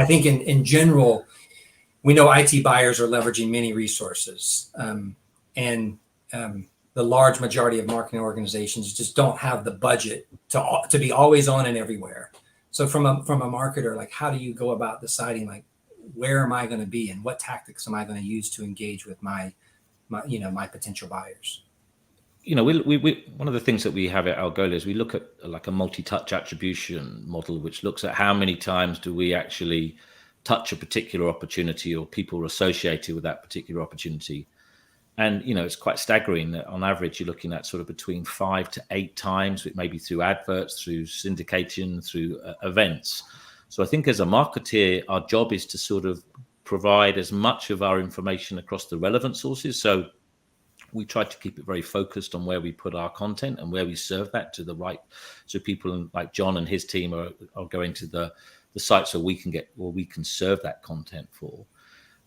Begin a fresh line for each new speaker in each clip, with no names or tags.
think in general, we know IT buyers are leveraging many resources, and the large majority of marketing organizations just don't have the budget to be always on and everywhere. So from a marketer, like, how do you go about deciding, like, where am I going to be and what tactics am I going to use to engage with my potential buyers?
We one of the things that we have at Algolia is we look at like a multi-touch attribution model, which looks at how many times do we actually touch a particular opportunity or people associated with that particular opportunity. And, it's quite staggering that on average, you're looking at sort of between 5 to 8 times, maybe through adverts, through syndication, through events. So I think as a marketeer, our job is to sort of provide as much of our information across the relevant sources. So we try to keep it very focused on where we put our content and where we serve that to the right. So people like John and his team are going to the sites where we can serve that content for.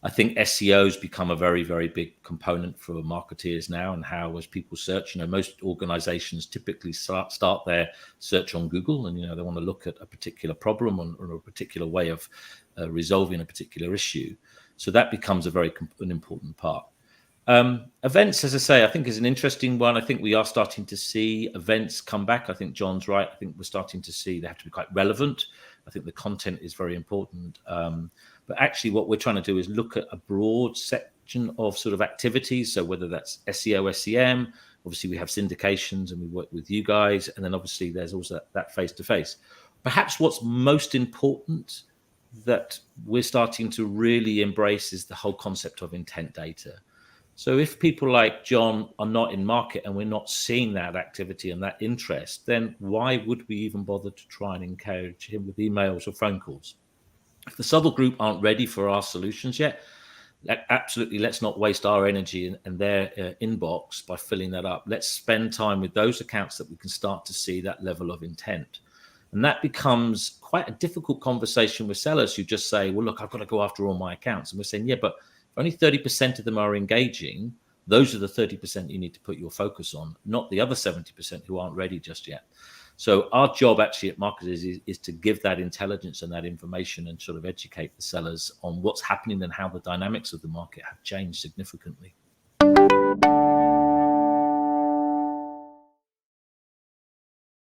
I think SEO has become a very, very big component for marketeers now, and how as people search, most organizations typically start their search on Google, and, they want to look at a particular problem or a particular way of resolving a particular issue. So that becomes an important part. Events, as I say, I think is an interesting one. I think we are starting to see events come back. I think John's right. I think we're starting to see they have to be quite relevant. I think the content is very important. But actually what we're trying to do is look at a broad section of sort of activities. So whether that's SEO, SEM, obviously we have syndications and we work with you guys. And then obviously there's also that face-to-face. Perhaps what's most important that we're starting to really embrace is the whole concept of intent data. So if people like John are not in market and we're not seeing that activity and that interest, then why would we even bother to try and encourage him with emails or phone calls? If the Southall Group aren't ready for our solutions yet, absolutely, let's not waste our energy and their inbox by filling that up. Let's spend time with those accounts that we can start to see that level of intent. And that becomes quite a difficult conversation with sellers who just say, well, look, I've got to go after all my accounts. And we're saying, yeah, but if only 30% of them are engaging, those are the 30% you need to put your focus on, not the other 70% who aren't ready just yet. So our job actually at marketers is to give that intelligence and that information and sort of educate the sellers on what's happening and how the dynamics of the market have changed significantly.